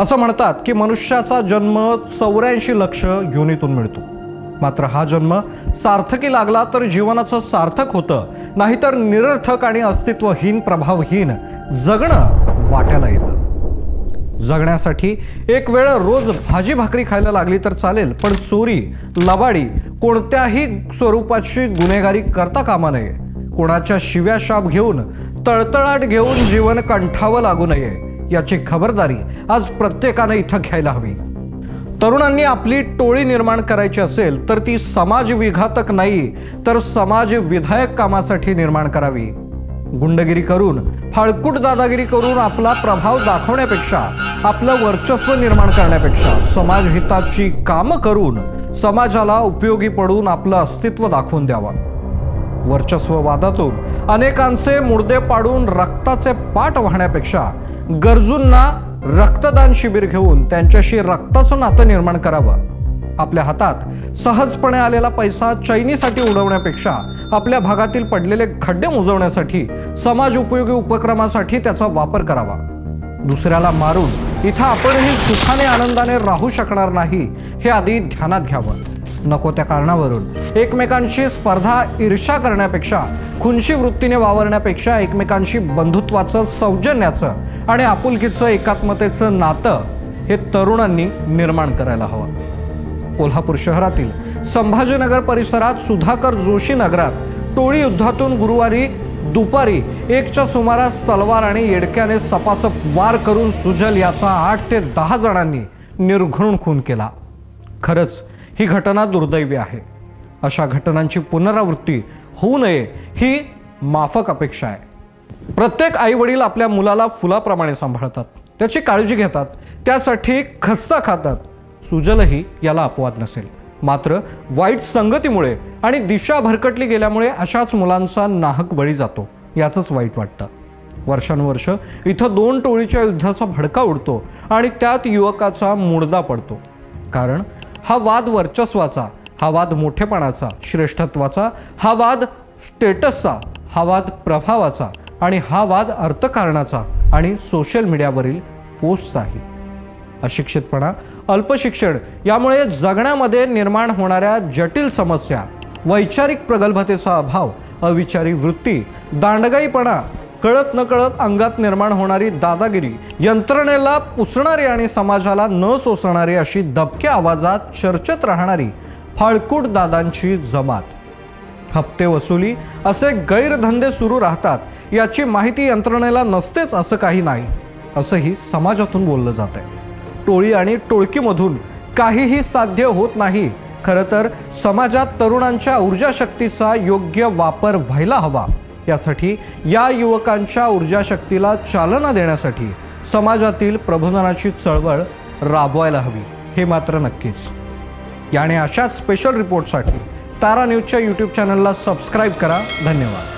असं म्हणतात की मनुष्याचा जन्म 84 लक्ष योनीतून मिळतो। मात्र हा जन्म सार्थकी लागला तर जीवनाचं सार्थक होतं, नाहीतर निरर्थक आणि अस्तित्वहीन प्रभावहीन जगणं वाट्याला येतं। जगण्यासाठी एक वेळ रोज भाजी भाकरी खायला लागली तर चालेल, पण चोरी, लबाडी, कोणत्याही स्वरूपाची गुन्हेगारी करता कामा नये। कोणाच्या शिव्या शाप घेऊन, तळतळाट घेऊन जीवन कंठावं लागू नये, याची खबरदारी आज प्रत्येकाने इथं घ्यायला हवी। तरुणांनी आपली टोळी निर्माण करायची असेल तर ती समाज विघातक नाही तर समाज विधायक कामासाठी निर्माण करावी। गुंडगिरी करून, फाळकूट दादागिरी करून आपला प्रभाव दाखवण्यापेक्षा, आपलं वर्चस्व निर्माण करण्यापेक्षा समाज हिताची कामं करून समाजाला उपयोगी पडून आपलं अस्तित्व दाखवून द्यावं। वर्चस्ववादातून अनेकांचे मुर्दे पाडून रक्ताचे पाट वाहण्यापेक्षा गरजूंना रक्तदान शिबिर घेऊन त्यांच्याशी रक्ताचं नातं निर्माण करावं। आपल्या हातात सहजपणे आलेला पैसा चैनीसाठी उडवण्यापेक्षा आपल्या भागातील पडलेले खड्डे मुजवण्यासाठी, समाज उपयोगी उपक्रमासाठी त्याचा वापर करावा। दुसऱ्याला मारून इथं आपणही सुखाने आनंदाने राहू शकणार नाही हे आधी ध्यानात घ्यावं। नको त्या कारणावरून एकमेकांशी स्पर्धा, ईर्ष्या करण्यापेक्षा, खुनशी वृत्तीने वावरण्यापेक्षा एकमेकांशी बंधुत्वाचं, सौजन्याचं आणि आपुलकीचं, एकात्मतेचं नातं हे तरुणांनी निर्माण करायला हवं। कोल्हापूर शहरातील संभाजीनगर परिसरात सुधाकर जोशी नगरात टोळी युद्धातून गुरुवारी दुपारी 1च्या सुमारास तलवार आणि येडक्याने सपासप वार करून सुजल याचा 8 ते 10 जणांनी निर्घृण खून केला। खरंच ही घटना दुर्दैवी आहे। अशा घटनांची पुनरावृत्ती होऊ नये ही माफक अपेक्षा आहे। प्रत्येक आई वडील आपल्या मुलाला फुलाप्रमाणे सांभाळतात, त्याची काळजी घेतात, त्यासाठी खस्ता खातात। सुजलही याला अपवाद नसेल। मात्र वाईट संगतीमुळे आणि दिशा भरकटली गेल्यामुळे अशाच मुलांचा नाहक बळी जातो, याचंच वाईट वाटतं। वर्षानुवर्ष इथं 2 टोळीच्या युद्धाचा भडका उडतो आणि त्यात युवकाचा मुडदा पडतो। कारण हा वाद वर्चस्वाचा, हा वाद मोठेपणाचा, श्रेष्ठत्वाचा, हा वाद स्टेटसचा, हा वाद प्रभावाचा आणि हा वाद अर्थकारणाचा आणि सोशल मीडियावरील पोस्टचाही। अशिक्षितपणा, अल्पशिक्षण यामुळे जगण्यामध्ये निर्माण होणाऱ्या जटिल समस्या, वैचारिक प्रगल्भतेचा अभाव, अविचारी वृत्ती, दांडगाईपणा, कळत नकळत अंगात निर्माण होणारी दादागिरी, यंत्रणेला पुसणारी आणि समाजाला न सोसणारी अशी दबक्या आवाजात चर्चेत राहणारी फाळकूट दादांची जमात, हप्ते वसुली असे गैरधंदे सुरू राहतात याची माहिती यंत्रणेला नसतेच असं काही नाही, असंही समाजातून बोललं जात आहे। टोळी आणि टोळकीमधून काहीही साध्य होत नाही। खरं तर समाजात तरुणांच्या ऊर्जा शक्तीचा योग्य वापर व्हायला हवा। यासाठी या युवकांच्या ऊर्जा शक्तीला चालना देण्यासाठी समाजातील प्रबोधनाची चळवळ राबवायला हवी, हे मात्र नक्कीच। याने अशाच स्पेशल रिपोर्टसाठी तारा न्यूजच्या YouTube चॅनलला सबस्क्राईब करा। धन्यवाद।